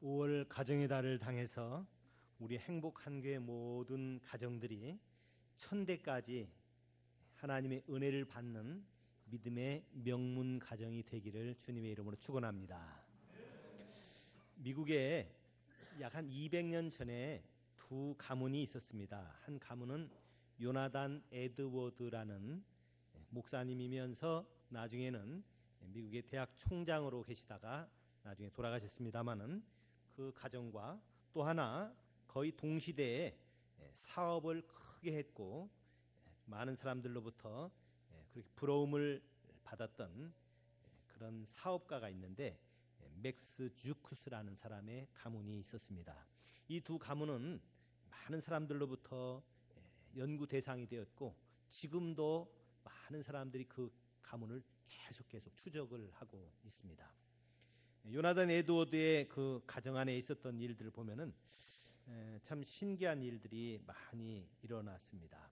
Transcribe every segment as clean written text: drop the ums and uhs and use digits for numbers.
5월 가정의 달을 당해서 우리 행복한 교회 모든 가정들이 천대까지 하나님의 은혜를 받는 믿음의 명문 가정이 되기를 주님의 이름으로 축원합니다. 미국에 약 한 200년 전에 두 가문이 있었습니다. 한 가문은 요나단 에드워드라는 목사님이면서 나중에는 미국의 대학 총장으로 계시다가 나중에 돌아가셨습니다마는 그 가정과 또 하나 거의 동시대에 사업을 크게 했고 많은 사람들로부터 그렇게 부러움을 받았던 그런 사업가가 있는데 맥스 주쿠스라는 사람의 가문이 있었습니다. 이 두 가문은 많은 사람들로부터 연구 대상이 되었고 지금도 많은 사람들이 그 가문을 계속 추적을 하고 있습니다. 요나단 에드워드의 그 가정 안에 있었던 일들을 보면은 참 신기한 일들이 많이 일어났습니다.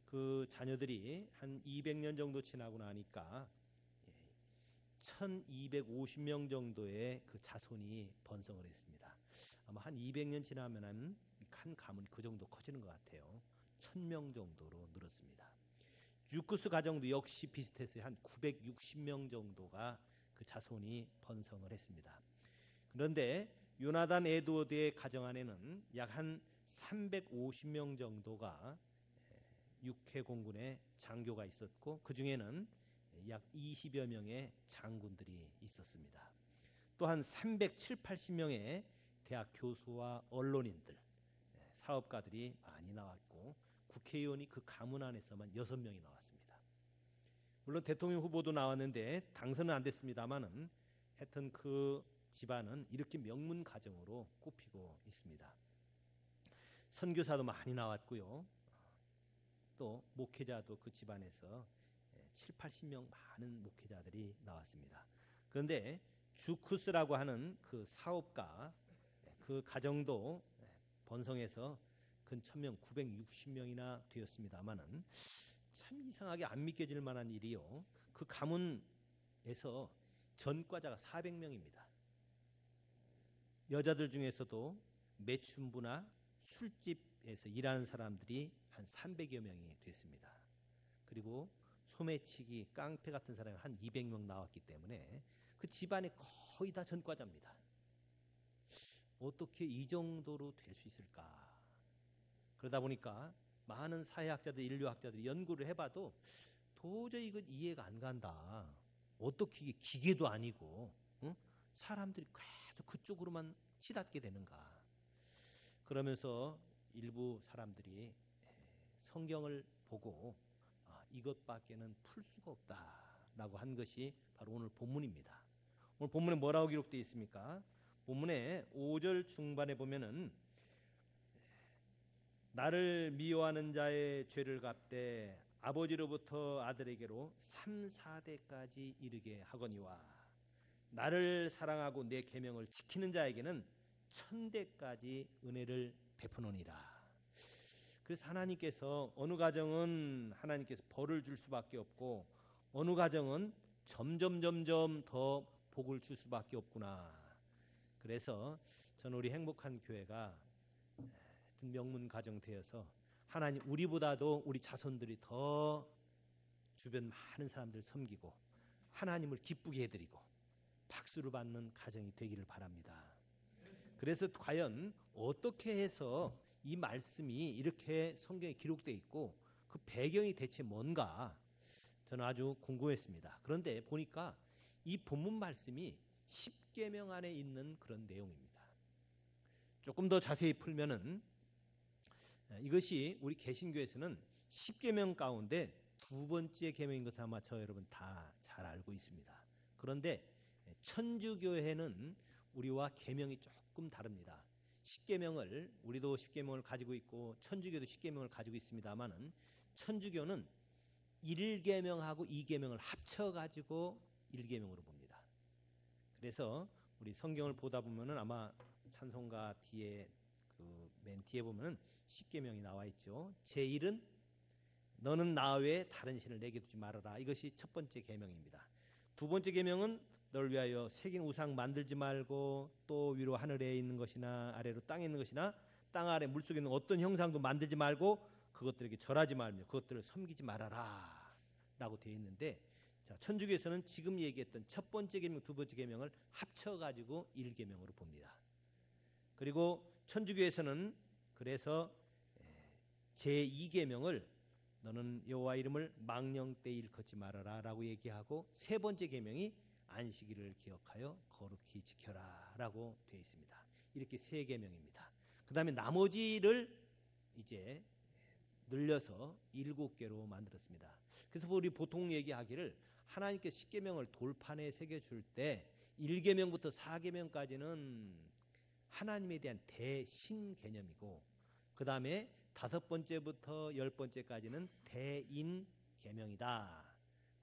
그 자녀들이 한 200년 정도 지나고 나니까 1250명 정도의 그 자손이 번성을 했습니다. 아마 한 200년 지나면은 한 가문이 그 정도 커지는 것 같아요. 1000명 정도로 늘었습니다. 유쿠스 가정도 역시 비슷했어요. 한 960명 정도가 그 자손이 번성을 했습니다. 그런데 요나단 에드워드의 가정 안에는 약 한 350명 정도가 육해 공군의 장교가 있었고 그 중에는 약 20여 명의 장군들이 있었습니다. 또한 380명의 대학 교수와 언론인들, 사업가들이 많이 나왔고 국회의원이 그 가문 안에서만 6명이 나왔습니다. 물론 대통령 후보도 나왔는데 당선은 안 됐습니다만은 하여튼 그 집안은 이렇게 명문 가정으로 꼽히고 있습니다. 선교사도 많이 나왔고요. 또 목회자도 그 집안에서 7, 80명 많은 목회자들이 나왔습니다. 그런데 주쿠스라고 하는 그 사업가 그 가정도 번성해서 근 1000명, 960명이나 되었습니다만은 참 이상하게 안 믿겨질 만한 일이요. 그 가문에서 전과자가 400명입니다. 여자들 중에서도 매춘부나 술집에서 일하는 사람들이 한 300여 명이 됐습니다. 그리고 소매치기, 깡패 같은 사람이 한 200명 나왔기 때문에 그 집안이 거의 다 전과자입니다. 어떻게 이 정도로 될 수 있을까? 그러다 보니까 많은 사회학자들, 인류학자들이 연구를 해봐도 도저히 이건 이해가 안 간다. 어떻게 이게 기계도 아니고 사람들이 계속 그쪽으로만 치닫게 되는가. 그러면서 일부 사람들이 성경을 보고 이것밖에는 풀 수가 없다라고 한 것이 바로 오늘 본문입니다. 오늘 본문에 뭐라고 기록되어 있습니까? 본문에 5절 중반에 보면은 나를 미워하는 자의 죄를 갚되 아버지로부터 아들에게로 3, 4대까지 이르게 하거니와 나를 사랑하고 내 계명을 지키는 자에게는 1000대까지 은혜를 베푸노니라. 그래서 하나님께서 어느 가정은 하나님께서 벌을 줄 수밖에 없고 어느 가정은 점점 더 복을 줄 수밖에 없구나. 그래서 저는 우리 행복한 교회가 명문 가정 되어서 하나님 우리보다도 우리 자손들이 더 주변 많은 사람들 섬기고 하나님을 기쁘게 해드리고 박수를 받는 가정이 되기를 바랍니다. 그래서 과연 어떻게 해서 이 말씀이 이렇게 성경에 기록되어 있고 그 배경이 대체 뭔가 저는 아주 궁금했습니다. 그런데 보니까 이 본문 말씀이 십계명 안에 있는 그런 내용입니다. 조금 더 자세히 풀면은 이것이 우리 개신교에서는 십계명 가운데 두 번째 계명인 것을 아마 저 여러분 다 잘 알고 있습니다. 그런데 천주교회는 우리와 계명이 조금 다릅니다. 십계명을 우리도 십계명을 가지고 있고 천주교도 십계명을 가지고 있습니다만은 천주교는 1계명하고 2계명을 합쳐 가지고 1계명으로 봅니다. 그래서 우리 성경을 보다 보면은 아마 찬송가 뒤에 그 맨 뒤에 보면은 십계명이 나와 있죠. 제1은 너는 나 외에 다른 신을 내게 두지 말아라. 이것이 첫 번째 계명입니다. 두 번째 계명은 널 위하여 새긴 우상 만들지 말고 또 위로 하늘에 있는 것이나 아래로 땅에 있는 것이나 땅 아래 물속에 있는 어떤 형상도 만들지 말고 그것들에게 절하지 말며 그것들을 섬기지 말아라 라고 되어 있는데, 자, 천주교에서는 지금 얘기했던 첫 번째 계명, 두 번째 계명을 합쳐가지고 1계명으로 봅니다. 그리고 천주교에서는 그래서 제2계명을 너는 여호와 이름을 망령 때 일컫지 말아라 라고 얘기하고, 세 번째 계명이 안식일을 기억하여 거룩히 지켜라 라고 되어 있습니다. 이렇게 세 계명입니다. 그 다음에 나머지를 이제 늘려서 7개로 만들었습니다. 그래서 우리 보통 얘기하기를 하나님께 10계명을 돌판에 새겨줄 때 1계명부터 4계명까지는 하나님에 대한 대신 개념이고, 그 다음에 5번째부터 10번째까지는 대인 계명이다.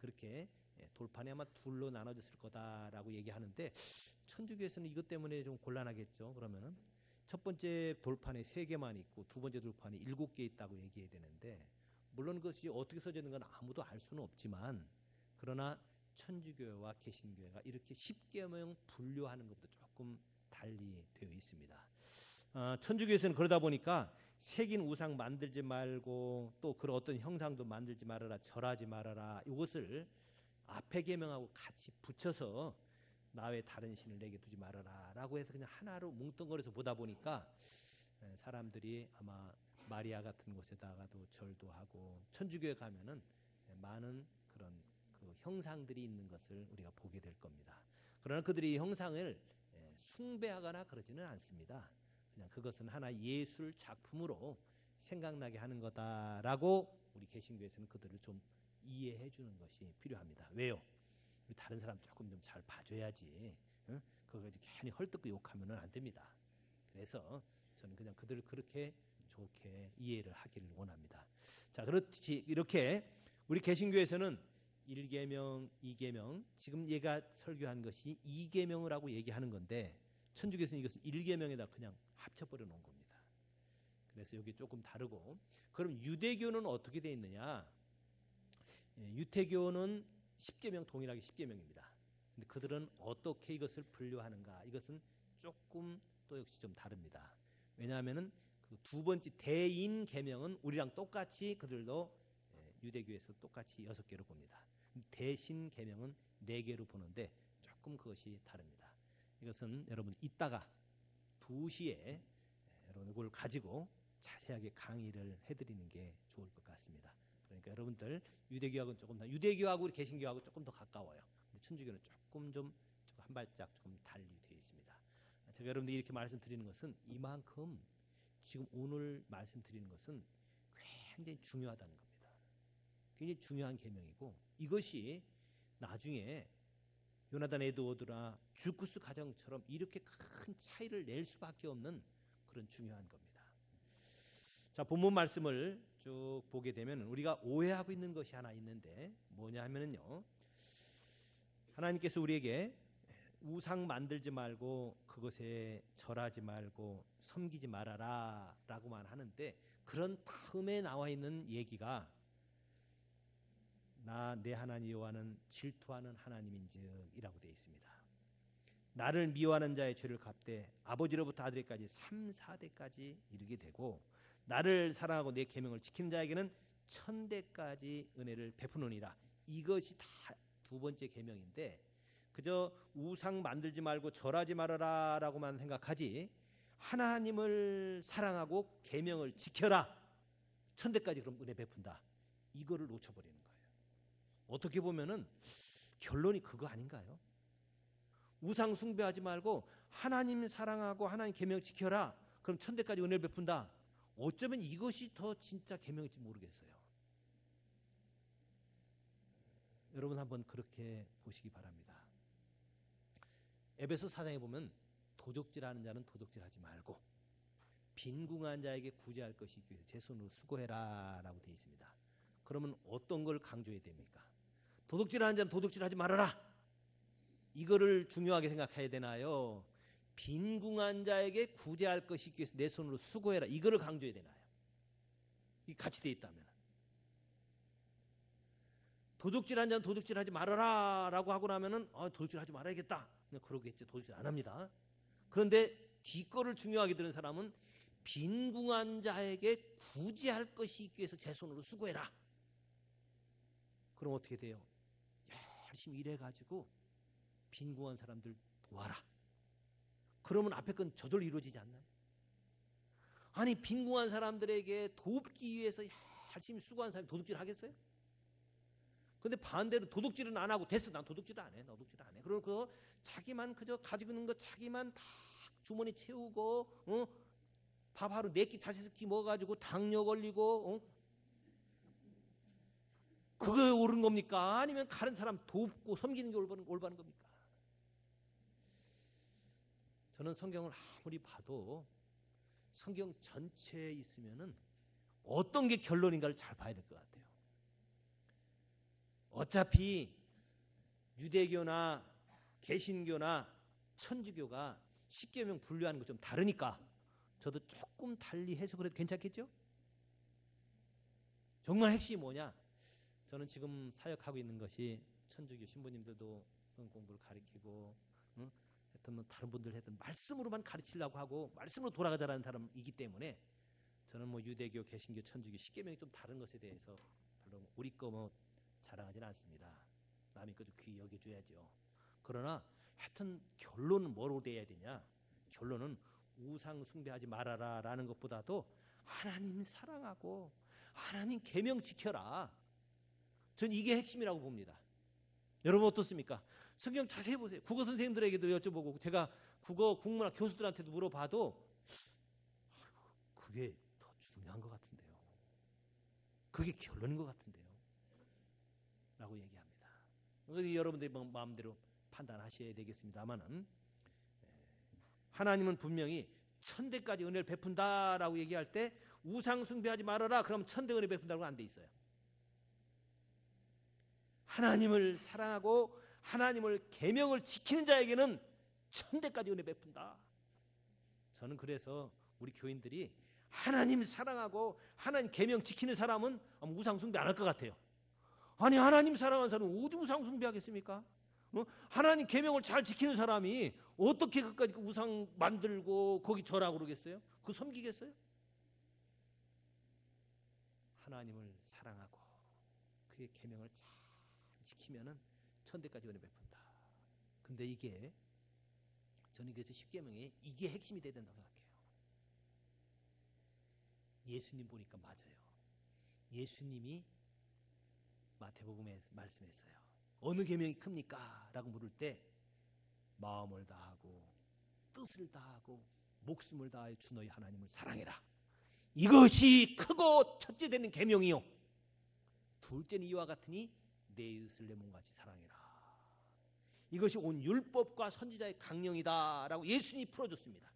그렇게 돌판에 아마 둘로 나눠졌을 거다라고 얘기하는데, 천주교에서는 이것 때문에 좀 곤란하겠죠. 그러면은 첫 번째 돌판에 3개만 있고 두 번째 돌판에 7개 있다고 얘기해야 되는데, 물론 그것이 어떻게 써져 있는 건 아무도 알 수는 없지만, 그러나 천주교와 개신교회가 이렇게 10계명 분류하는 것부터 조금 달리 되어 있습니다. 천주교에서는 그러다 보니까 새긴 우상 만들지 말고 또 그런 어떤 형상도 만들지 말아라, 절하지 말아라, 이것을 앞에 계명하고 같이 붙여서 나 외 다른 신을 내게 두지 말아라 라고 해서 그냥 하나로 뭉뚱거려서 보다 보니까 사람들이 아마 마리아 같은 곳에다가도 절도 하고, 천주교에 가면은 많은 그런 그 형상들이 있는 것을 우리가 보게 될 겁니다. 그러나 그들이 형상을 숭배하거나 그러지는 않습니다. 그냥 그것은 하나의 예술 작품으로 생각나게 하는 거다라고 우리 개신교에서는 그들을 좀 이해해 주는 것이 필요합니다. 왜요? 우리 다른 사람 조금 좀 잘 봐줘야지. 응? 그거 괜히 헐뜯고 욕하면은 안 됩니다. 그래서 저는 그냥 그들을 그렇게 좋게 이해를 하기를 원합니다. 자, 그렇지. 이렇게 우리 개신교에서는 1계명, 2계명, 지금 얘가 설교한 것이 2계명을 하고 얘기하는 건데, 천주교에서는 이것을 1계명에다 그냥 합쳐버려 놓은 겁니다. 그래서 여기 조금 다르고, 그럼 유대교는 어떻게 되어 있느냐? 유태교는 10계명 동일하게 10계명입니다. 근데 그들은 어떻게 이것을 분류하는가? 이것은 조금 또 역시 좀 다릅니다. 왜냐하면은 그 두 번째 대인 계명은 우리랑 똑같이 그들도 유대교에서 똑같이 6개로 봅니다. 대신 계명은 4개로 보는데 조금 그것이 다릅니다. 이것은 여러분 이따가 2시에 여러분 이걸 가지고 자세하게 강의를 해드리는 게 좋을 것 같습니다. 그러니까 여러분들 유대교하고는 조금 더, 유대교하고 우리 개신교하고 조금 더 가까워요. 근데 천주교는 조금 한 발짝 조금 달리 되어 있습니다. 제가 여러분들 이렇게 말씀드리는 것은 이만큼 지금 오늘 말씀드리는 것은 굉장히 중요하다는 겁니다. 굉장히 중요한 계명이고, 이것이 나중에 요나단 에드워드나 주크스 가정처럼 이렇게 큰 차이를 낼 수밖에 없는 그런 중요한 겁니다. 자, 본문 말씀을 쭉 보게 되면 우리가 오해하고 있는 것이 하나 있는데 뭐냐 하면은요, 하나님께서 우리에게 우상 만들지 말고 그것에 절하지 말고 섬기지 말아라 라고만 하는데, 그런 다음에 나와 있는 얘기가 나 내 하나님 여호와는 질투하는 하나님인즉이라고 되어 있습니다. 나를 미워하는 자의 죄를 갚되 아버지로부터 아들에게까지 3, 4대까지 이르게 되고, 나를 사랑하고 내 계명을 지키는 자에게는 1000대까지 은혜를 베푸느니라. 이것이 다 두 번째 계명인데, 그저 우상 만들지 말고 절하지 말아라 라고만 생각하지, 하나님을 사랑하고 계명을 지켜라, 1000대까지 그럼 은혜 베푼다, 이거를 놓쳐버리는 거예요. 어떻게 보면은 결론이 그거 아닌가요? 우상 숭배하지 말고 하나님 사랑하고 하나님 계명 지켜라, 그럼 1000대까지 은혜를 베푼다. 어쩌면 이것이 더 진짜 계명일지 모르겠어요. 여러분 한번 그렇게 보시기 바랍니다. 에베소 4장에 보면 도적질하는 자는 도적질하지 말고 빈궁한 자에게 구제할 것이 있기 위해서 제 손으로 수고해라 라고 되어 있습니다. 그러면 어떤 걸 강조해야 됩니까? 도둑질하는 자는 도둑질하지 말아라, 이거를 중요하게 생각해야 되나요? 빈궁한 자에게 구제할 것이 있기 위해서 내 손으로 수고해라, 이거를 강조해야 되나요? 이 같이 되어 있다면 도둑질한 자는 도둑질하지 말아라라고 하고 나면은 도둑질하지 말아야겠다. 그러겠죠. 도둑질 안 합니다. 그런데 뒷거를 중요하게 드는 사람은 빈궁한 자에게 구제할 것이 있기 위해서 제 손으로 수고해라. 그럼 어떻게 돼요? 열심히 일해가지고 빈궁한 사람들 도와라. 그러면 앞에 건 저절로 이루어지지 않나요? 아니 빈궁한 사람들에게 돕기 위해서 열심히 수고한 사람이 도둑질 하겠어요? 근데 반대로 도둑질은 안 하고 됐어. 난 도둑질 안 해. 도둑질 안 해. 그리고 자기만 그저 가지고 있는 거 자기만 다 주머니 채우고 밥 하루 4끼 5끼 먹어가지고 당뇨 걸리고 그거에 옳은 겁니까? 아니면 다른 사람 돕고 섬기는 게 올바른 겁니까? 저는 성경을 아무리 봐도 성경 전체에 있으면은 어떤 게 결론인가를 잘 봐야 될 것 같아요. 어차피 유대교나 개신교나 천주교가 십계명 분류하는 거 좀 다르니까 저도 조금 달리 해석을 해도 괜찮겠죠? 정말 핵심이 뭐냐? 저는 지금 사역하고 있는 것이 천주교 신부님들도 성경 공부를 가르치고 하여튼 뭐 다른 분들 했던 말씀으로만 가르치려고 하고 말씀으로 돌아가자라는 사람이기 때문에 저는 뭐 유대교, 개신교, 천주교 십계명이 좀 다른 것에 대해서 별로 우리 거 뭐 자랑하지는 않습니다. 남의 것도 귀히 여겨줘야죠. 그러나 하여튼 결론은 뭐로 돼야 되냐? 결론은 우상 숭배하지 말아라라는 것보다도 하나님 사랑하고 하나님 계명 지켜라. 전 이게 핵심이라고 봅니다. 여러분 어떻습니까? 성경 자세히 보세요. 국어 선생님들에게도 여쭤보고 제가 국어 국문학 교수들한테도 물어봐도 그게 더 중요한 것 같은데요. 그게 결론인 것 같은데요. 라고 얘기합니다. 여러분들이 마음대로 판단하셔야 되겠습니다만은 하나님은 분명히 천대까지 은혜를 베푼다라고 얘기할 때 우상 숭배하지 말아라. 그럼 천대 은혜 베푼다고 안 돼 있어요. 하나님을 사랑하고 하나님을 계명을 지키는 자에게는 천대까지 은혜 베푼다. 저는 그래서 우리 교인들이 하나님 사랑하고 하나님 계명 지키는 사람은 우상 숭배 안 할 것 같아요. 아니 하나님 사랑하는 사람은 어디 우상 숭배하겠습니까? 하나님 계명을 잘 지키는 사람이 어떻게 그까지 우상 만들고 거기 절하고 그러겠어요? 그거 섬기겠어요? 하나님을 사랑하고 그의 계명을 잘 지키면은 천대까지 은혜 베푼다. 근데 이게 저는 그래서 십계명에 이게 핵심이 돼야 된다고 생각해요. 예수님 보니까 맞아요. 예수님이 마태복음에 말씀했어요. 어느 계명이 큽니까? 라고 물을 때 마음을 다하고 뜻을 다하고 목숨을 다하여 주 너희 하나님을 사랑해라. 이것이 크고 첫째 되는 계명이요. 둘째는 이와 같으니 내 이웃을 내 몸같이 사랑해라. 이것이 온 율법과 선지자의 강령이다라고 예수님이 풀어줬습니다.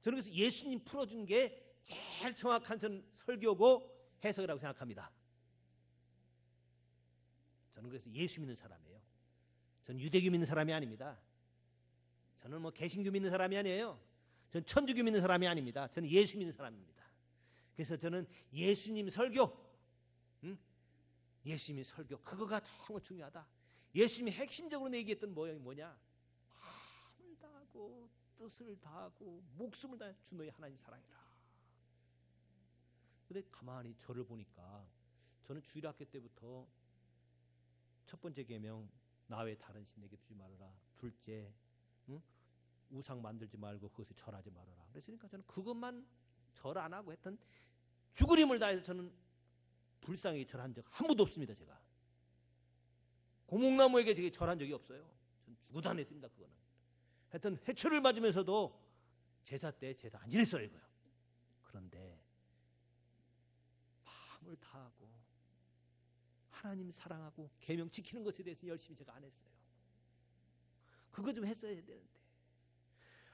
저는 그래서 예수님 풀어준 게 제일 정확한 전 설교고 해석이라고 생각합니다. 저는 그래서 예수 믿는 사람이에요. 저는 유대교 믿는 사람이 아닙니다. 저는 뭐 개신교 믿는 사람이 아니에요. 저는 천주교 믿는 사람이 아닙니다. 저는 예수 믿는 사람입니다. 그래서 저는 예수님 설교, 예수님의 설교 그거가 정말 중요하다. 예수님이 핵심적으로 얘기했던 뭐냐? 마음을 다하고 뜻을 다하고 목숨을 다해 주 너희 하나님 사랑해라. 근데 가만히 저를 보니까 저는 주일학교 때부터 첫 번째 계명 나 외 다른 신 내게 두지 말아라. 둘째 우상 만들지 말고 그것에 절하지 말아라. 그랬으니까 저는 그것만 절 안 하고 했던 죽을 힘을 다해서 저는 불쌍히 절한 적 한 번도 없습니다. 제가 고목나무에게 제가 절한 적이 없어요. 저는 죽어도 안 했습니다. 그거는 하여튼 해초를 맞으면서도 제사 때 제사 안 지냈어요. 이거요. 그런데 마음을 다하고 하나님 사랑하고 계명 지키는 것에 대해서 열심히 제가 안 했어요. 그거 좀 했어야 되는데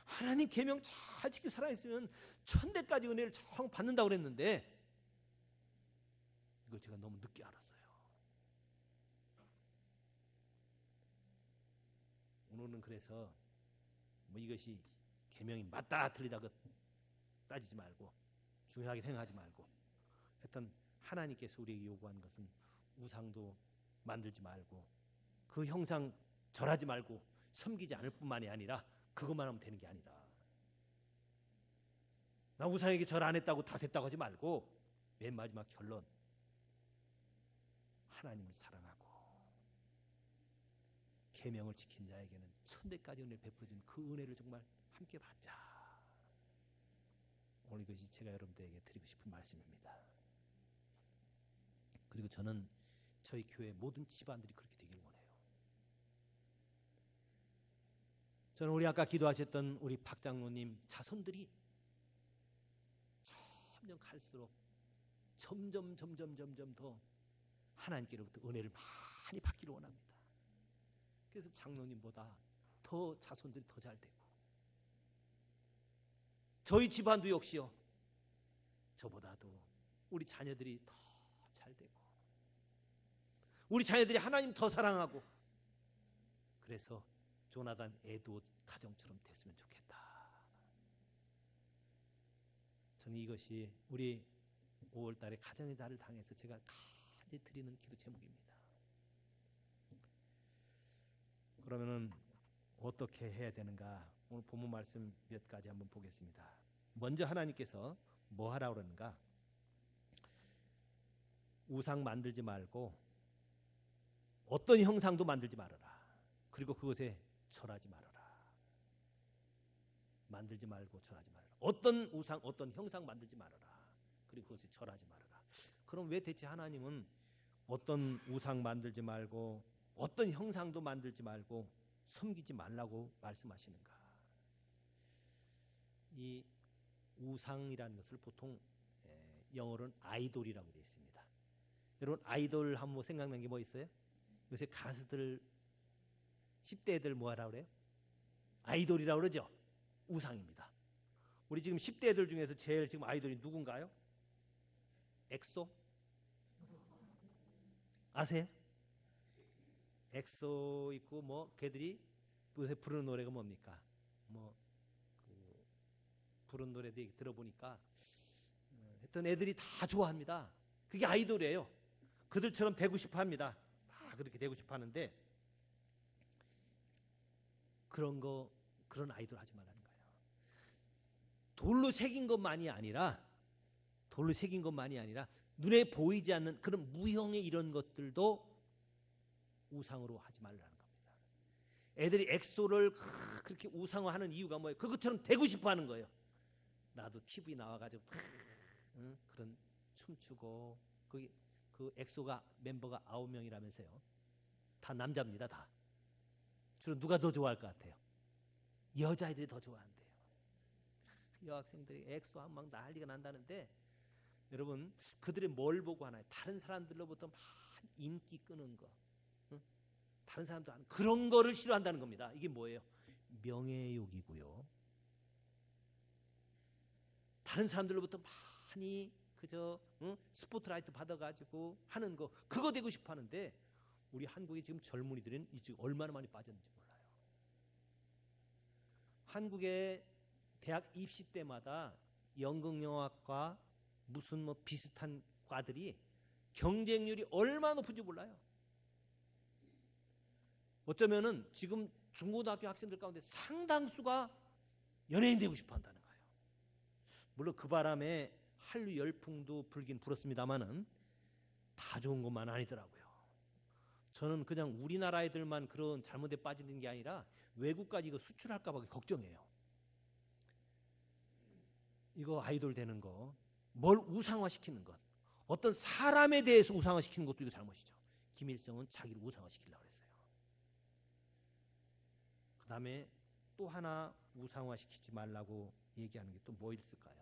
하나님 계명 잘 지키고 살아있으면 천대까지 은혜를 청 받는다고 그랬는데 이거 제가 너무 늦게 알았어요. 오늘은 그래서 뭐 이것이 계명이 맞다 틀리다 따지지 말고 중요하게 생각하지 말고 하여튼 하나님께서 우리에게 요구한 것은 우상도 만들지 말고 그 형상 절하지 말고 섬기지 않을 뿐만이 아니라 그것만 하면 되는 게 아니다. 나 우상에게 절 안 했다고 다 됐다고 하지 말고 맨 마지막 결론, 하나님을 사랑하고 계명을 지킨 자에게는 천대까지 은혜를 베풀어준 그 은혜를 정말 함께 받자. 오늘 이것이 제가 여러분들에게 드리고 싶은 말씀입니다. 그리고 저는 저희 교회 모든 집안들이 그렇게 되길 원해요. 저는 우리 아까 기도하셨던 우리 박 장로님 자손들이 점점 갈수록 점점 더 하나님께로부터 은혜를 많이 받기를 원합니다. 그래서 장로님보다 더 자손들이 더 잘 되고, 저희 집안도 역시요, 저보다도 우리 자녀들이 더 잘 되고, 우리 자녀들이 하나님 더 사랑하고, 그래서 조나단 에드워드 가정처럼 됐으면 좋겠다. 저는 이것이 우리 5월달에 가정의 달을 당해서 제가 간절히 드리는 기도 제목입니다. 그러면은 어떻게 해야 되는가? 오늘 본문 말씀 몇 가지 한번 보겠습니다. 먼저 하나님께서 뭐 하라고 그러는가? 우상 만들지 말고 어떤 형상도 만들지 말아라. 그리고 그것에 절하지 말아라. 만들지 말고 절하지 말아라. 어떤 우상, 어떤 형상 만들지 말아라. 그리고 그것에 절하지 말아라. 그럼 왜 대체 하나님은 어떤 우상 만들지 말고 어떤 형상도 만들지 말고 섬기지 말라고 말씀하시는가? 이 우상이라는 것을 보통 영어로는 아이돌이라고 되어 있습니다. 여러분 아이돌 하면 생각나는 게 뭐 있어요? 요새 가수들 10대 애들 뭐 하라고 그래요? 아이돌이라고 그러죠? 우상입니다. 우리 지금 10대 애들 중에서 제일 지금 아이돌이 누군가요? 엑소? 아세요? 엑소 있고 뭐 걔들이 요새 부르는 노래가 뭡니까? 뭐 그 부르는 노래도 들어보니까 했던 애들이 다 좋아합니다. 그게 아이돌이에요. 그들처럼 되고 싶어 합니다. 다 그렇게 되고 싶어 하는데 그런 아이돌 하지 말라는 거예요. 돌로 새긴 것만이 아니라 눈에 보이지 않는 그런 무형의 이런 것들도 우상으로 하지 말라는 겁니다. 애들이 엑소를 그렇게 우상화하는 이유가 뭐예요? 그것처럼 되고 싶어 하는 거예요. 나도 TV 나와가지고 그런 춤추고 그 엑소가 멤버가 9명이라면서요. 다 남자입니다. 다. 주로 누가 더 좋아할 것 같아요? 여자애들이 더 좋아한대요. 여학생들이 엑소 하면 막 난리가 난다는데 여러분 그들이 뭘 보고 하나요? 다른 사람들로부터 막 인기 끄는 거, 다른 사람도 하는 그런 거를 싫어한다는 겁니다. 이게 뭐예요? 명예욕이고요. 다른 사람들로부터 많이 그저 스포트라이트 받아가지고 하는 거 그거 되고 싶어 하는데 우리 한국의 지금 젊은이들은 이 지금 얼마나 많이 빠졌는지 몰라요. 한국의 대학 입시 때마다 연극영화과 무슨 뭐 비슷한 과들이 경쟁률이 얼마나 높은지 몰라요. 어쩌면은 지금 중고등학교 학생들 가운데 상당수가 연예인 되고 싶어 한다는 거예요. 물론 그 바람에 한류 열풍도 불긴 불었습니다만은 다 좋은 것만 아니더라고요. 저는 그냥 우리나라 애들만 그런 잘못에 빠지는 게 아니라 외국까지 이거 수출할까 봐 걱정해요. 이거 아이돌 되는 거, 뭘 우상화시키는 것, 어떤 사람에 대해서 우상화시키는 것도 이거 잘못이죠. 김일성은 자기를 우상화시키려고 했어요. 그 다음에 또 하나 우상화시키지 말라고 얘기하는 게 또 뭐 있을까요?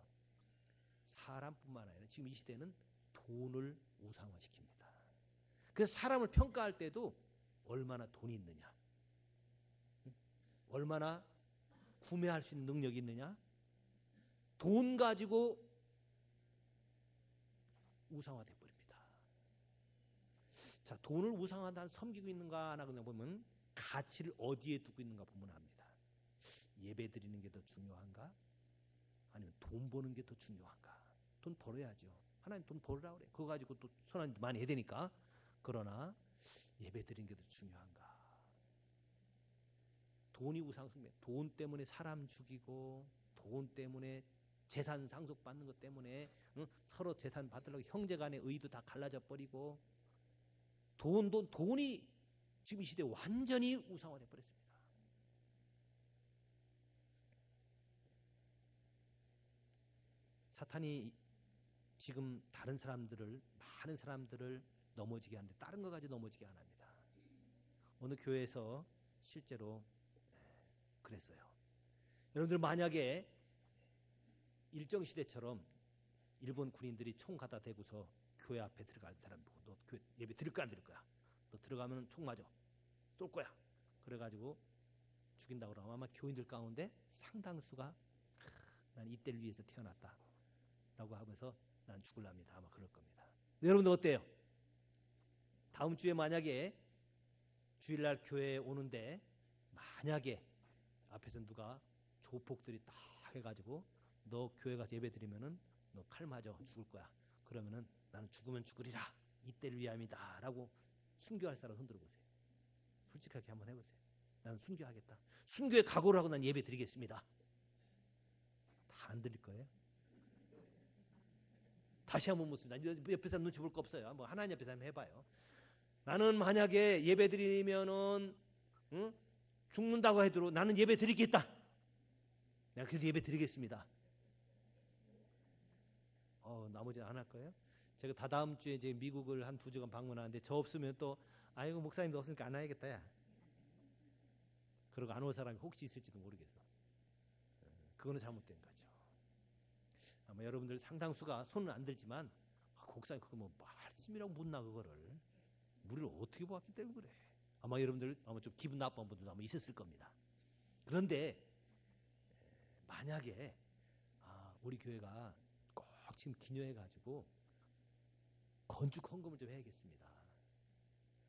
사람뿐만 아니라 지금 이 시대는 돈을 우상화시킵니다. 그래서 사람을 평가할 때도 얼마나 돈이 있느냐, 얼마나 구매할 수 있는 능력이 있느냐, 돈 가지고 우상화돼 버립니다. 자, 돈을 우상화한 섬기고 있는가 하나 그냥 보면 가치를 어디에 두고 있는가 보면 압니다. 예배 드리는 게 더 중요한가? 아니면 돈 버는 게 더 중요한가? 돈 벌어야죠. 하나님 돈 벌으라고 그래. 그거 가지고 또 선한 많이 해야 되니까. 그러나 예배 드리는 게 더 중요한가? 돈이 우상 숭배, 돈 때문에 사람 죽이고 돈 때문에 재산 상속받는 것 때문에 서로 재산 받으려고 형제간의 의도 다 갈라져 버리고 돈이 지금 이 시대에 완전히 우상화돼 버렸습니다. 사탄이 지금 많은 사람들을 넘어지게 하는데 다른 거 가지고 넘어지게 안 합니다. 어느 교회에서 실제로 그랬어요. 여러분들 만약에 일정시대처럼 일본 군인들이 총 갖다 대고서 교회 앞에 들어갈 사람 보고 너 교회 예배 드릴 거야 안 드릴 거야? 너 들어가면 총 맞아. 쏠 거야. 그래가지고 죽인다고 그러면 아마 교인들 가운데 상당수가 난 이때를 위해서 태어났다 라고 하면서 난 죽을랍니다. 아마 그럴 겁니다. 여러분들 어때요? 다음 주에 만약에 주일날 교회에 오는데 만약에 앞에서 누가 조폭들이 딱 해가지고 너 교회 가서 예배 드리면은 너 칼 맞아 죽을 거야. 그러면은 나는 죽으면 죽으리라 이때를 위함이다 라고 순교할 사람 흔들어 보세요. 솔직하게 한번 해보세요. 나는 순교하겠다. 순교에 각오를 하고 난 예배 드리겠습니다. 다 안 들릴 거예요. 다시 한번 묻습니다. 옆에 사람 눈치 볼 거 없어요. 뭐 하나님 옆에 사람 해봐요. 나는 만약에 예배 드리면은 죽는다고 해도 나는 예배 드리겠다. 내가 그래도 예배 드리겠습니다. 나머지는 안 할 거예요? 제가 다다음 주에 이제 미국을 한 2주간 방문하는데 저 없으면 또 아이고 목사님도 없으니까 안 와야겠다 야. 그러고 안 올 사람이 혹시 있을지도 모르겠어. 그거는 잘못된 거죠. 아마 여러분들 상당수가 손은 안 들지만 목사님 그거 뭐 말씀이라고 묻나 그거를 우리를 어떻게 보았기 때문에 그래. 아마 여러분들 아마 좀 기분 나쁜 분들도 아마 있었을 겁니다. 그런데 만약에 우리 교회가 꼭 지금 기념해가지고 건축 헌금을 좀 해야겠습니다.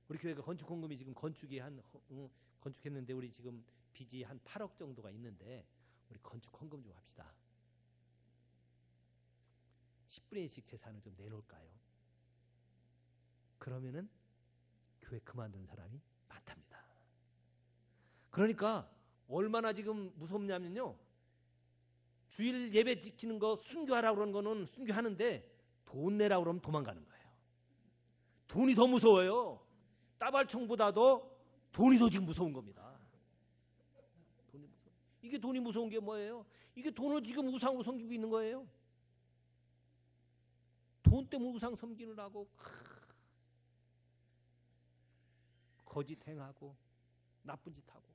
우리 교회가 건축 헌금이 지금 건축했는데 우리 지금 빚이 한 8억 정도가 있는데 우리 건축 헌금 좀 합시다. 10분의 1씩 재산을 좀 내놓을까요? 그러면은 교회 그만두는 사람이 많답니다. 그러니까 얼마나 지금 무섭냐면요. 주일 예배 지키는 거 순교하라고 그러는 거는 순교하는데 돈 내라고 그러면 도망가는 거예요. 돈이 더 무서워요. 따발총보다도 돈이 더 지금 무서운 겁니다. 이게 돈이 무서운 게 뭐예요? 이게 돈을 지금 우상으로 섬기고 있는 거예요. 돈 때문에 우상 섬기느라고 거짓 행하고 나쁜 짓 하고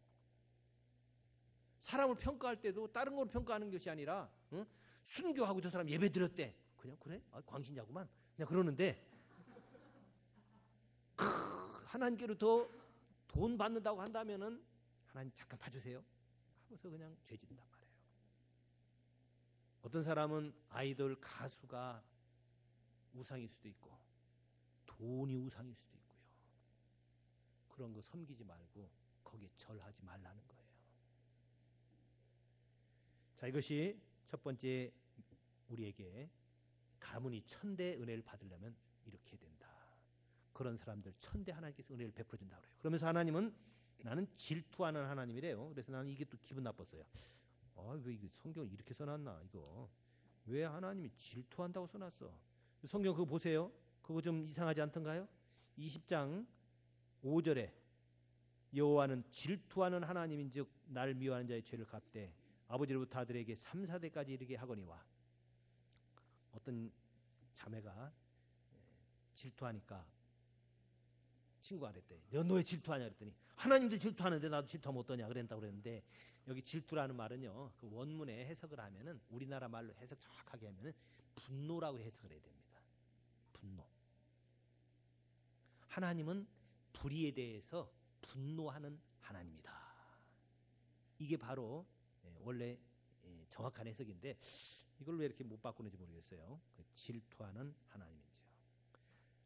사람을 평가할 때도 다른 걸 평가하는 것이 아니라 순교하고 저 사람 예배 드렸대. 그냥 그래? 광신자구만. 그냥 그러는데 하나님께로 더 돈 받는다고 한다면은 하나님 잠깐 봐주세요. 하고서 그냥 죄 짓는단 말이에요. 어떤 사람은 아이돌 가수가 우상일 수도 있고 돈이 우상일 수도 있고요. 그런 거 섬기지 말고 거기에 절하지 말라는 거예요. 자, 이것이 첫 번째 우리에게 가문이 천대 은혜를 받으려면 이렇게 된다. 그런 사람들 천대 하나님께서 은혜를 베풀어 준다고 그래요. 그러면서 하나님은 나는 질투하는 하나님이래요. 그래서 나는 이게 또 기분 나빴어요. 왜 이게 성경을 이렇게 써놨나 이거. 왜 하나님이 질투한다고 써놨어? 성경 그거 보세요. 그거 좀 이상하지 않던가요? 20장 5절에 여호와는 질투하는 하나님인즉 날 미워하는 자의 죄를 갚되 아버지로부터 아들에게 3, 4대까지 이르게 하거니와. 어떤 자매가 질투하니까 친구가 그랬대. 너 왜 질투하냐 그랬더니 하나님도 질투하는데 나도 질투하면 어떠냐 그랬는데 여기 질투라는 말은요. 그 원문에 해석을 하면은 우리나라 말로 해석 정확하게 하면은 분노라고 해석을 해야 됩니다. 분노. 하나님은 불의에 대해서 분노하는 하나님이다. 이게 바로 원래 정확한 해석인데 이걸 왜 이렇게 못 바꾸는지 모르겠어요. 그 질투하는 하나님이죠.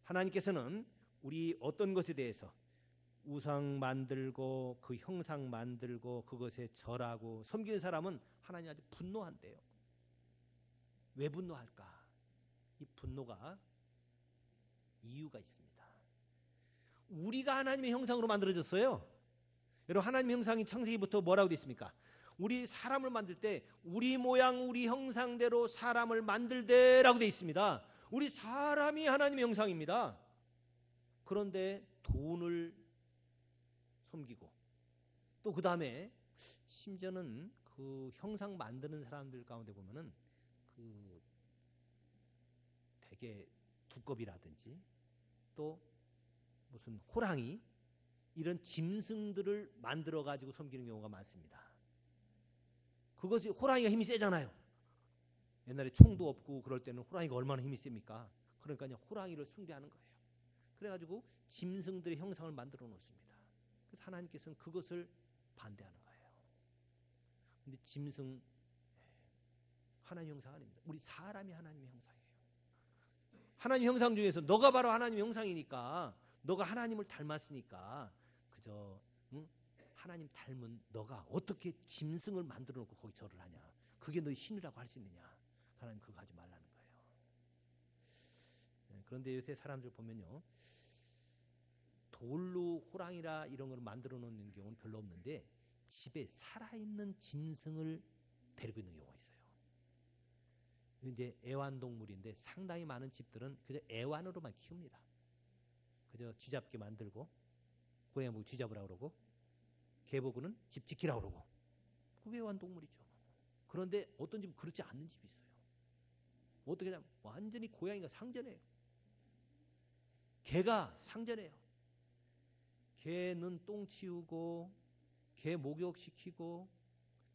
하나님께서는 우리 어떤 것에 대해서 우상 만들고 그 형상 만들고 그것에 절하고 섬기는 사람은 하나님 아주 분노한대요. 왜 분노할까? 이 분노가 이유가 있습니다. 우리가 하나님의 형상으로 만들어졌어요. 여러분, 하나님의 형상이 창세기부터 뭐라고 되어 있습니까? 우리 사람을 만들 때 우리 모양 우리 형상대로 사람을 만들되라고 되어 있습니다. 우리 사람이 하나님의 형상입니다. 그런데 돈을 섬기고 또 그 다음에 심지어는 그 형상 만드는 사람들 가운데 보면은 그 되게 두꺼비라든지 또 무슨 호랑이 이런 짐승들을 만들어 가지고 섬기는 경우가 많습니다. 그것이 호랑이가 힘이 세잖아요. 옛날에 총도 없고 그럴 때는 호랑이가 얼마나 힘이 셉니까? 그러니까 호랑이를 숭배하는 거예요. 그래가지고 짐승들의 형상을 만들어 놓습니다. 그래서 하나님께서는 그것을 반대하는 거예요. 근데 짐승 하나님의 형상 아닙니다. 우리 사람이 하나님의 형상이에요. 하나님의 형상 중에서 너가 바로 하나님의 형상이니까 너가 하나님을 닮았으니까 그저 하나님 닮은 너가 어떻게 짐승을 만들어 놓고 거기 절을 하냐. 그게 너희 신이라고 할 수 있느냐. 하나님 그거 하지 말라는 거예요. 그런데 요새 사람들 보면요. 돌로 호랑이라 이런 걸 만들어 놓는 경우는 별로 없는데 집에 살아있는 짐승을 데리고 있는 경우가 있어요. 이제 애완동물인데 상당히 많은 집들은 그저 애완으로만 키웁니다. 그저 쥐잡게 만들고 고양이 보고 쥐잡으라고 그러고 개 보고는 집 지키라고 그러고 그게 애완동물이죠. 그런데 어떤 집은 그렇지 않는 집이 있어요. 어떻게 하냐면 완전히 고양이가 상전해요. 개가 상전해요. 개는 똥 치우고 개 목욕시키고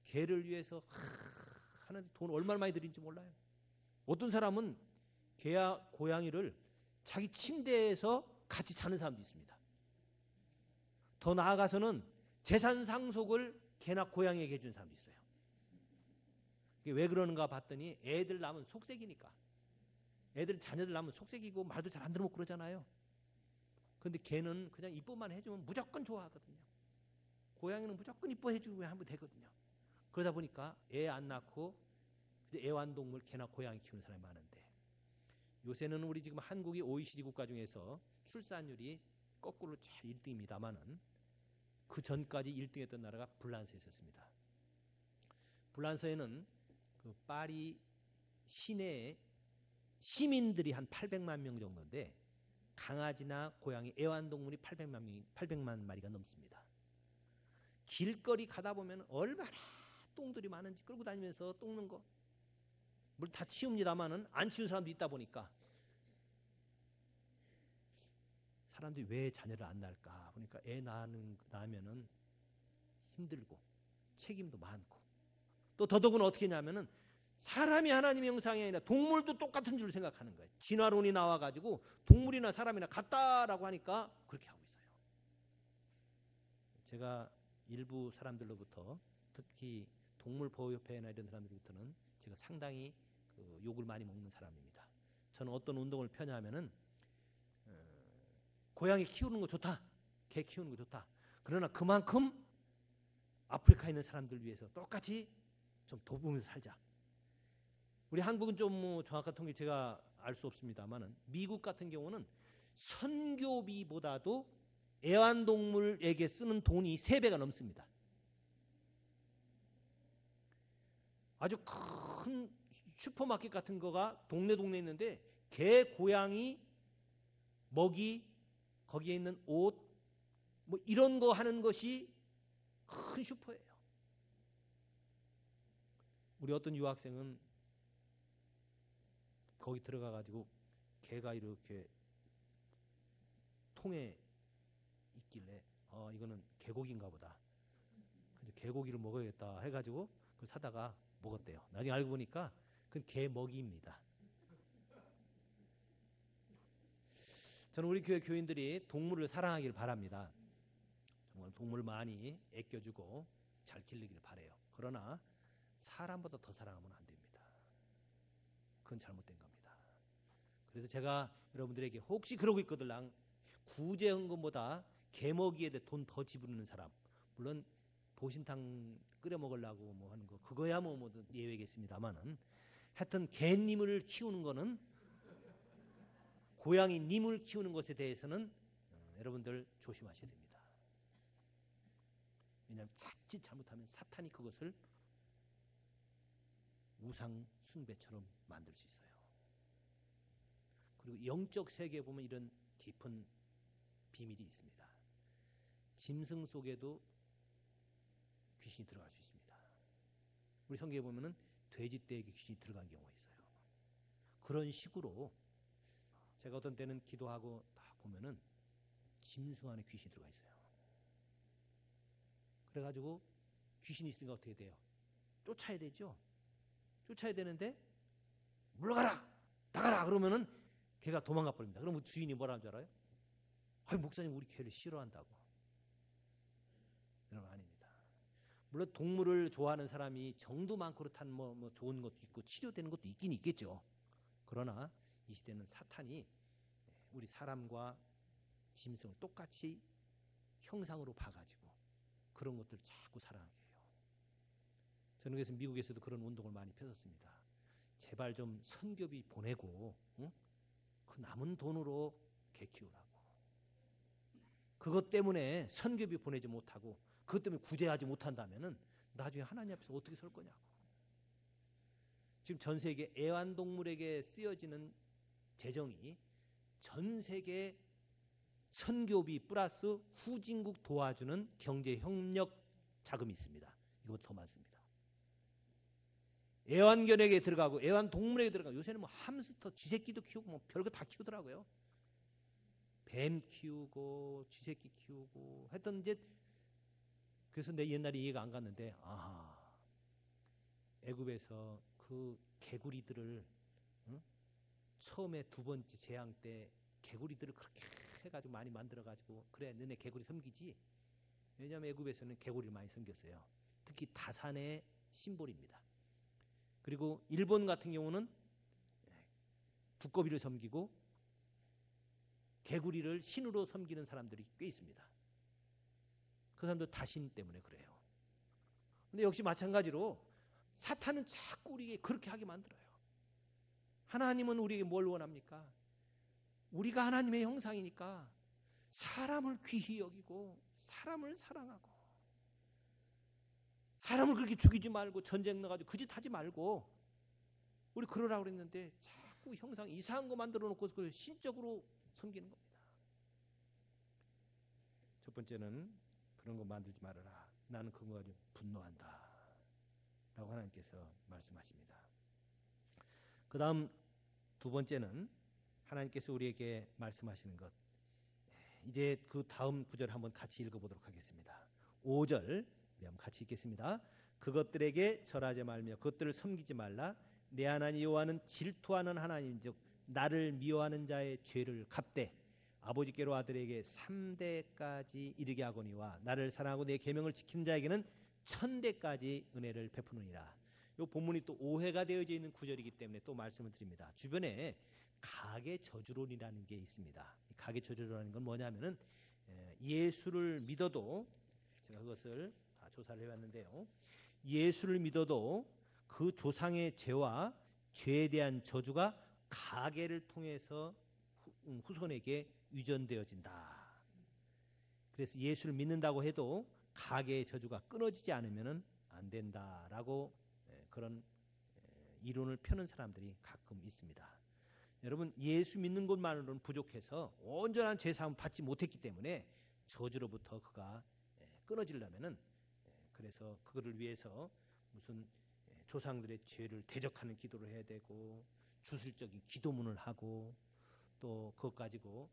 개를 위해서 하는데 돈 얼마나 많이 들인지 몰라요. 어떤 사람은 개와 고양이를 자기 침대에서 같이 자는 사람도 있습니다. 더 나아가서는 재산 상속을 개나 고양이에게 해준 사람도 있어요. 왜 그러는가 봤더니 애들 낳으면 속색이니까. 애들 자녀들 낳으면 속색이고 말도 잘 안 들어먹고 그러잖아요. 그런데 개는 그냥 이뻐만 해주면 무조건 좋아하거든요. 고양이는 무조건 이뻐해주고 하면 되거든요. 그러다 보니까 애 안 낳고 애완동물 개나 고양이 키우는 사람이 많은데 요새는 우리 지금 한국이 OECD 국가 중에서 출산율이 거꾸로 잘 1등입니다만은 그 전까지 1등했던 나라가 불란서에 있었습니다. 불란서에는 그 파리 시내에 시민들이 한 800만 명 정도인데 강아지나 고양이 애완동물이 800만 마리가 넘습니다. 길거리 가다 보면 얼마나 똥들이 많은지 끌고 다니면서 똥는 거 물론 다 치웁니다만은 안 치운 사람도 있다 보니까 사람들이 왜 자녀를 안 낳을까 보니까 애 낳으면은 힘들고 책임도 많고 또 더더구나 어떻게 하냐면은 사람이 하나님의 형상이 아니라 동물도 똑같은 줄 생각하는 거예요. 진화론이 나와가지고 동물이나 사람이나 같다라고 하니까 그렇게 하고 있어요. 제가 일부 사람들로부터 특히 동물보호협회나 이런 사람들로부터는 제가 상당히 그 욕을 많이 먹는 사람입니다. 저는 어떤 운동을 펴냐면은 고양이 키우는 거 좋다, 개 키우는 거 좋다. 그러나 그만큼 아프리카에 있는 사람들 위해서 똑같이 좀 도우면서 살자. 우리 한국은 좀 뭐 정확한 통계 제가 알 수 없습니다만은 미국 같은 경우는 선교비보다도 애완동물에게 쓰는 돈이 3배가 넘습니다. 아주 큰 슈퍼마켓 같은 거가 동네에 있는데 개, 고양이, 먹이, 거기에 있는 옷, 뭐 이런 거 하는 것이 큰 슈퍼예요. 우리 어떤 유학생은 거기 들어가가지고 개가 이렇게 통에 있길래 이거는 개고기인가 보다. 개고기를 먹어야겠다 해가지고 그걸 사다가 먹었대요. 나중에 알고 보니까 그건 개 먹이입니다. 저는 우리 교회 교인들이 동물을 사랑하길 바랍니다. 정말 동물 많이 아껴주고 잘 기르길 바라요. 그러나 사람보다 더 사랑하면 안 됩니다. 그건 잘못된 겁니다. 그래서 제가 여러분들에게 혹시 그러고 있거든 구제헌금보다 개 먹이에 대해 돈 더 지불하는 사람, 물론 보신탕 끓여 먹으려고 뭐 하는 거 그거야 뭐 예외겠습니다만은 하여튼 개님을 키우는 거는 고양이님을 키우는 것에 대해서는 여러분들 조심하셔야 됩니다. 왜냐하면 자칫 잘못하면 사탄이 그것을 우상 숭배처럼 만들 수 있어요. 그리고 영적 세계에 보면 이런 깊은 비밀이 있습니다. 짐승 속에도 귀신이 들어갈 수 있습니다. 우리 성경에 보면은 돼지떼에게 귀신이 들어간 경우가 있어요. 그런 식으로 제가 어떤 때는 기도하고 딱 보면은 짐승 안에 귀신이 들어가 있어요. 그래가지고 귀신이 있으니까 어떻게 돼요? 쫓아야 되죠. 쫓아야 되는데 물러가라, 나가라 그러면은 걔가 도망가 버립니다. 그러면 주인이 뭐라는 줄 알아요? 아이, 목사님 우리 개를 싫어한다고. 이런 거 아닙니다. 물론 동물을 좋아하는 사람이 정도 많고 그렇다는 뭐 좋은 것도 있고 치료되는 것도 있긴 있겠죠. 그러나 이 시대는 사탄이 우리 사람과 짐승을 똑같이 형상으로 봐가지고 그런 것들을 자꾸 사랑하게 해요. 저는 그래서 미국에서도 그런 운동을 많이 펴섰습니다. 제발 좀 선교비 보내고 그 남은 돈으로 개 키우라고. 그것 때문에 선교비 보내지 못하고 그것 때문에 구제하지 못한다면은 나중에 하나님 앞에서 어떻게 설 거냐고. 지금 전 세계 애완동물에게 쓰여지는 재정이 전 세계 선교비 플러스 후진국 도와주는 경제협력 자금이 있습니다. 이거보다 더 많습니다. 애완견에게 들어가고 애완동물에게 들어가고 요새는 뭐 함스터, 쥐새끼도 키우고 뭐 별거 다 키우더라고요. 뱀 키우고 쥐새끼 키우고 했던 이제 그래서 내 옛날에 이해가 안 갔는데 애굽에서 그 개구리들을 처음에 두 번째 재앙 때 개구리들을 그렇게 해가지고 많이 만들어가지고 그래 너네 개구리 섬기지. 왜냐하면 애굽에서는 개구리를 많이 섬겼어요. 특히 다산의 심볼입니다. 그리고 일본 같은 경우는 두꺼비를 섬기고 개구리를 신으로 섬기는 사람들이 꽤 있습니다. 그 사람들 다신 때문에 그래요. 근데 역시 마찬가지로 사탄은 자꾸 우리에게 그렇게 하게 만들어요. 하나님은 우리에게 뭘 원합니까? 우리가 하나님의 형상이니까 사람을 귀히 여기고 사람을 사랑하고 사람을 그렇게 죽이지 말고 전쟁 나가지고 그 짓 하지 말고 우리 그러라고 그랬는데 자꾸 형상 이상한 거 만들어 놓고 그걸 신적으로 섬기는 겁니다. 첫 번째는 그런 거 만들지 말아라. 나는 그거 가지고 분노한다 라고 하나님께서 말씀하십니다. 그 다음 두 번째는 하나님께서 우리에게 말씀하시는 것, 이제 그 다음 구절 한번 같이 읽어보도록 하겠습니다. 5절 우리 한번 같이 읽겠습니다. 그것들에게 절하지 말며 그것들을 섬기지 말라. 내 하나님 여호와는 질투하는 하나님이즉 나를 미워하는 자의 죄를 갚되 아버지께로 아들에게 3대까지 이르게 하거니와 나를 사랑하고 내 계명을 지키는 자에게는 1000대까지 은혜를 베푸느니라. 이 본문이 또 오해가 되어져 있는 구절이기 때문에 또 말씀을 드립니다. 주변에 가계 저주론이라는 게 있습니다. 가계 저주론이라는 건 뭐냐면은 예수를 믿어도 제가 그것을 다 조사를 해봤는데요. 예수를 믿어도 그 조상의 죄와 죄에 대한 저주가 가계를 통해서 후손에게 유전되어진다. 그래서 예수를 믿는다고 해도 가계의 저주가 끊어지지 않으면 안 된다라고 그런 이론을 펴는 사람들이 가끔 있습니다. 여러분, 예수 믿는 것만으로는 부족해서 온전한 죄사함을 받지 못했기 때문에 저주로부터 그가 끊어지려면은 그래서 그거를 위해서 무슨 조상들의 죄를 대적하는 기도를 해야 되고 주술적인 기도문을 하고 또 그것 가지고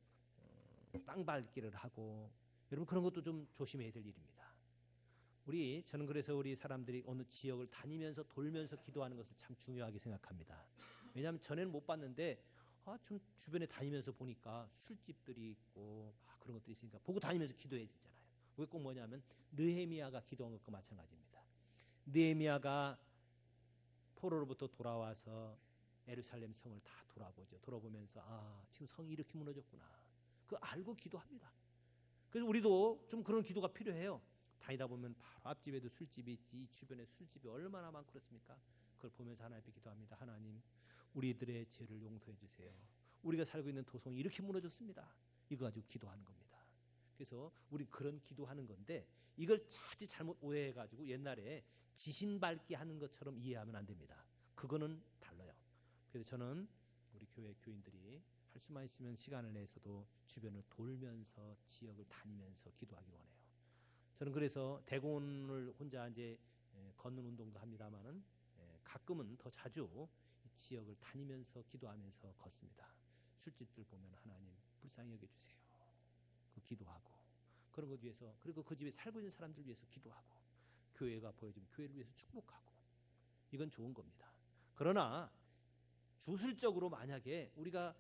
땅 밟기를 하고 여러분 그런 것도 좀 조심해야 될 일입니다. 저는 그래서 우리 사람들이 어느 지역을 다니면서 돌면서 기도하는 것을 참 중요하게 생각합니다. 왜냐하면 전에는 못 봤는데 좀 주변에 다니면서 보니까 술집들이 있고 그런 것들이 있으니까 보고 다니면서 기도해야 되잖아요. 그게 꼭 뭐냐면 느헤미야가 기도한 것과 마찬가지입니다. 느헤미야가 포로로부터 돌아와서 예루살렘 성을 다 돌아보죠. 돌아보면서 지금 성이 이렇게 무너졌구나. 그거 알고 기도합니다. 그래서 우리도 좀 그런 기도가 필요해요. 다니다 보면 바로 앞집에도 술집이 있지, 이 주변에 술집이 얼마나 많고 그렇습니까? 그걸 보면서 하나님 앞에 기도합니다. 하나님, 우리들의 죄를 용서해 주세요. 우리가 살고 있는 도성이 이렇게 무너졌습니다. 이거 가지고 기도하는 겁니다. 그래서 우리 그런 기도하는 건데 이걸 자칫 잘못 오해해가지고 옛날에 지신 밟기 하는 것처럼 이해하면 안 됩니다. 그거는 달라요. 그래서 저는 우리 교회 교인들이 할 수만 있으면 시간을 내서도 주변을 돌면서 지역을 다니면서 기도하기 원해요. 저는 그래서 대공원을 혼자 이제 걷는 운동도 합니다만은 가끔은 더 자주 이 지역을 다니면서 기도하면서 걷습니다. 술집들 보면 하나님 불쌍히 여겨주세요. 그 기도하고 그런 것 위해서 그리고 그 집에 살고 있는 사람들 위해서 기도하고 교회가 보여주면 교회를 위해서 축복하고 이건 좋은 겁니다. 그러나 주술적으로 만약에 우리가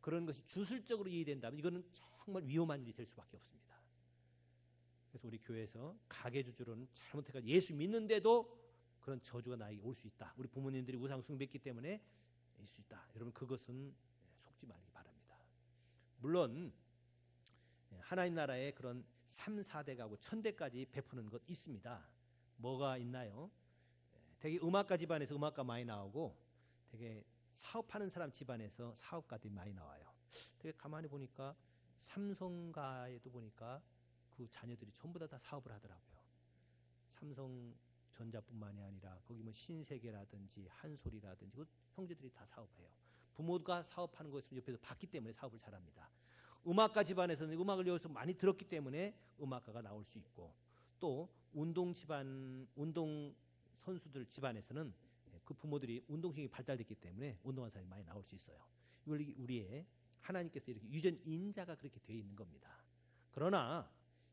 그런 것이 주술적으로 이해된다면 이거는 정말 위험한 일이 될 수밖에 없습니다. 그래서 우리 교회에서 가계주주로는 잘못해가지고 예수 믿는데도 그런 저주가 나에게 올 수 있다. 우리 부모님들이 우상 숭배했기 때문에 있을 수 있다. 여러분 그것은 속지 말기 바랍니다. 물론 하나님 나라에 그런 3, 4대 가구 1000대까지 베푸는 것 있습니다. 뭐가 있나요? 되게 음악가 집안에서 음악가 많이 나오고 되게 사업하는 사람 집안에서 사업가들이 많이 나와요. 되게 가만히 보니까 삼성가에도 보니까 그 자녀들이 전부 다 사업을 하더라고요. 삼성전자뿐만이 아니라 거기 뭐 신세계라든지 한솔이라든지 그 형제들이 다 사업을 해요. 부모가 사업하는 것을 옆에서 봤기 때문에 사업을 잘합니다. 음악가 집안에서는 음악을 여기서 많이 들었기 때문에 음악가가 나올 수 있고 또 운동 선수들 집안에서는 그 부모들이 운동신경이 발달됐기 때문에 운동하는 사람이 많이 나올 수 있어요. 이걸 우리의 하나님께서 이렇게 유전 인자가 그렇게 되어 있는 겁니다. 그러나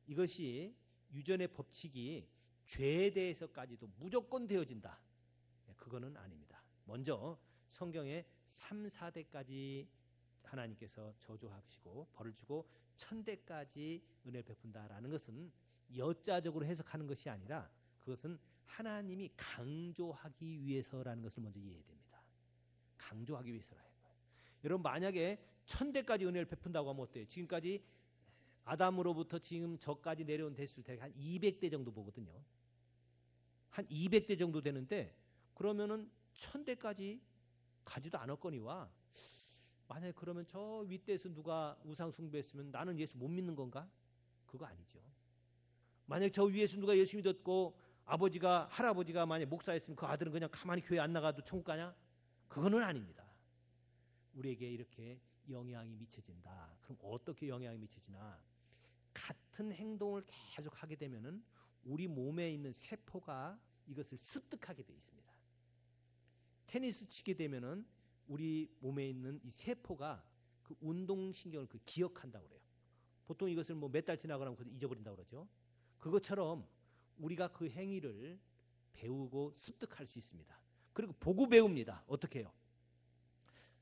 이것이 유전의 법칙이 죄에 대해서까지도 무조건 되어진다. 그거는 아닙니다. 먼저 성경에 3, 4대까지 하나님께서 저주하시고 벌을 주고 1000대까지 은혜를 베푼다라는 것은 여자적으로 해석하는 것이 아니라 그것은 하나님이 강조하기 위해서라는 것을 먼저 이해해야 됩니다. 강조하기 위해서라는 거예요. 여러분 만약에 1000대까지 은혜를 베푼다고 하면 어때요? 지금까지 아담으로부터 지금 저까지 내려온 대수 대략 한 200대 정도 보거든요. 한 200대 정도 되는데 그러면은 1000대까지 가지도 않았거니와 만약에 그러면 저 윗대에서 누가 우상 숭배했으면 나는 예수 못 믿는 건가? 그거 아니죠. 만약에 저 위에서 누가 예수 믿었고 할아버지가 만약에 목사였으면 그 아들은 그냥 가만히 교회 안 나가도 천국 가냐? 그거는 아닙니다. 우리에게 이렇게 영향이 미쳐진다. 그럼 어떻게 영향이 미쳐지나? 같은 행동을 계속 하게 되면은 우리 몸에 있는 세포가 이것을 습득하게 돼 있습니다. 테니스 치게 되면은 우리 몸에 있는 이 세포가 그 운동신경을 기억한다고 그래요. 보통 이것을 뭐 몇 달 지나고 나면 잊어버린다고 그러죠. 그것처럼 우리가 그 행위를 배우고 습득할 수 있습니다. 그리고 보고 배웁니다. 어떻게 해요?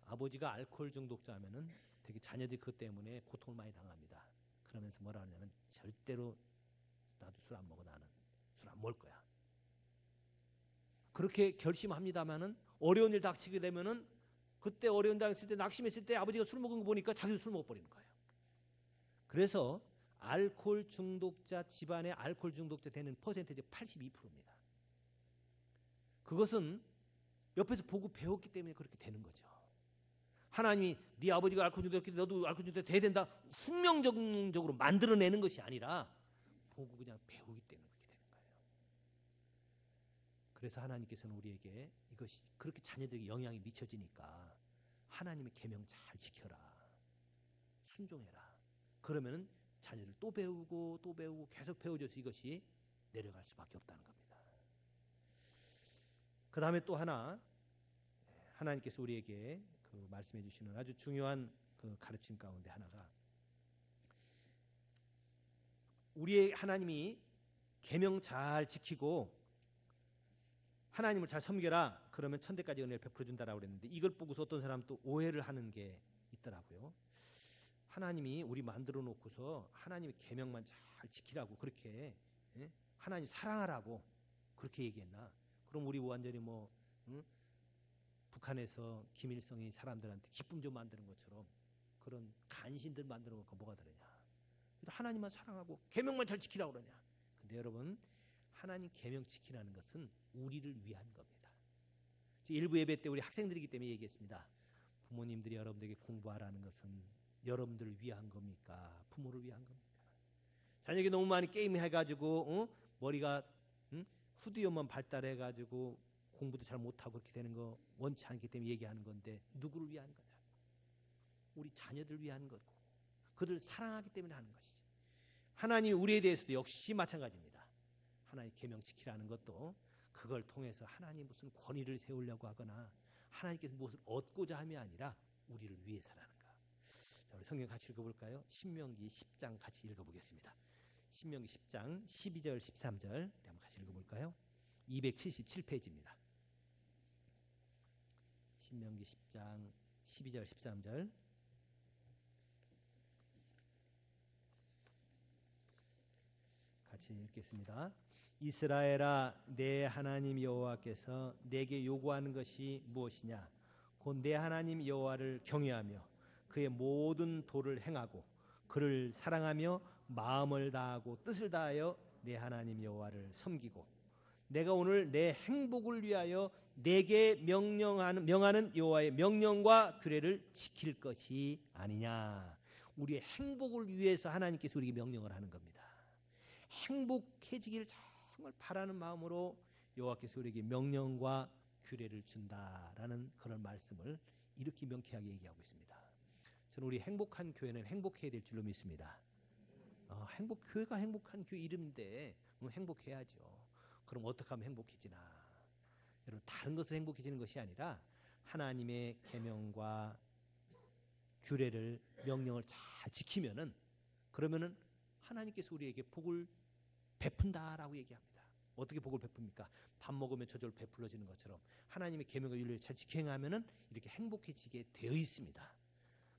아버지가 알코올 중독자면은 되게 자녀들이 그것 때문에 고통을 많이 당합니다. 그러면서 뭐라 하냐면 절대로 나도 술 안 먹어. 나는 술 안 먹을 거야. 그렇게 결심합니다마는 어려운 일 닥치게 되면은 그때 어려운 일 당했을 때 낙심했을 때 아버지가 술 먹은 거 보니까 자기도 술 먹어버리는 거예요. 그래서 알코올 중독자 집안에 알코올 중독자 되는 퍼센티지 82%입니다. 그것은 옆에서 보고 배웠기 때문에 그렇게 되는 거죠. 하나님이 네 아버지가 알코올 중독자였기 때문에 너도 알코올 중독자 돼야 된다. 숙명적으로 만들어내는 것이 아니라 보고 그냥 배우기 때문에 그렇게 되는 거예요. 그래서 하나님께서는 우리에게 이것이 그렇게 자녀들에게 영향이 미쳐지니까 하나님의 계명 잘 지켜라. 순종해라. 그러면은 자녀들 또 배우고 계속 배워져서 이것이 내려갈 수밖에 없다는 겁니다. 그 다음에 또 하나 하나님께서 우리에게 그 말씀해 주시는 아주 중요한 그 가르침 가운데 하나가 우리의 하나님이 계명 잘 지키고 하나님을 잘 섬겨라. 그러면 1000대까지 은혜를 베풀어 준다라고 그랬는데 이걸 보고서 어떤 사람은 또 오해를 하는 게 있더라고요. 하나님이 우리 만들어 놓고서 하나님의 계명만 잘 지키라고 그렇게 하나님 사랑하라고 그렇게 얘기했나? 그럼 우리 완전히 북한에서 김일성이 사람들한테 기쁨 좀 만드는 것처럼 그런 간신들 만드는 것과 뭐가 다르냐? 하나님만 사랑하고 계명만 잘 지키라고 그러냐? 근데 여러분 하나님 계명 지키라는 것은 우리를 위한 겁니다. 일부 예배 때 우리 학생들이기 때문에 얘기했습니다. 부모님들이 여러분들에게 공부하라는 것은 여러분들을 위한 겁니까? 부모를 위한 겁니까? 자녀에게 너무 많이 게임해가지고 머리가 후두염만 발달해가지고 공부도 잘 못하고 그렇게 되는 거 원치 않기 때문에 얘기하는 건데 누구를 위한 거냐? 우리 자녀들 위한 거고 그들 사랑하기 때문에 하는 것이지. 하나님이 우리에 대해서도 역시 마찬가지입니다. 하나님 계명 지키라는 것도 그걸 통해서 하나님 무슨 권위를 세우려고 하거나 하나님께서 무엇을 얻고자 함이 아니라 우리를 위해서라는 거. 자, 우리 성경 같이 읽어볼까요? 신명기 10장 같이 읽어보겠습니다. 신명기 10장 12절 13절 한번 같이 읽어볼까요? 277페이지입니다. 신명기 10장 12절 13절 같이 읽겠습니다. 이스라엘아, 내 하나님 여호와께서 내게 요구하는 것이 무엇이냐? 곧 내 하나님 여호와를 경외하며 그의 모든 도를 행하고 그를 사랑하며 마음을 다하고 뜻을 다하여 내 하나님 여호와를 섬기고 내가 오늘 내 행복을 위하여 내게 명하는 여호와의 명령과 규례를 지킬 것이 아니냐. 우리의 행복을 위해서 하나님께서 우리에게 명령을 하는 겁니다. 행복해지기를 정말 바라는 마음으로 여호와께서 우리에게 명령과 규례를 준다라는 그런 말씀을 이렇게 명쾌하게 얘기하고 있습니다. 저는 우리 행복한 교회는 행복해야 될 줄로 믿습니다. 교회가 행복한 교회 이름인데 행복해야죠. 그럼 어떻게 하면 행복해지나? 여러분, 다른 것을 행복해지는 것이 아니라 하나님의 계명과 규례를 명령을 잘 지키면은 그러면은 하나님께서 우리에게 복을 베푼다라고 얘기합니다. 어떻게 복을 베풉니까? 밥 먹으면 저절로 베풀어지는 것처럼 하나님의 계명과 윤리를 잘 지켜 행하면은 이렇게 행복해지게 되어 있습니다.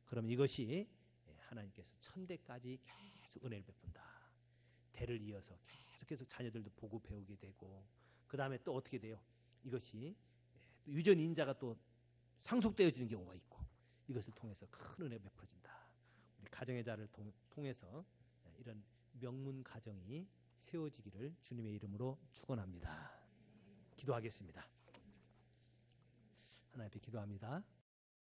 그럼 이것이 하나님께서 천대까지 계속 은혜를 베푼다. 대를 이어서 계속 자녀들도 보고 배우게 되고 그 다음에 또 어떻게 돼요? 이것이 유전 인자가 또 상속되어지는 경우가 있고 이것을 통해서 큰 은혜가 베풀어진다. 우리 가정의 자를 통해서 이런 명문 가정이 세워지기를 주님의 이름으로 축원합니다. 기도하겠습니다. 하나님 앞에 기도합니다.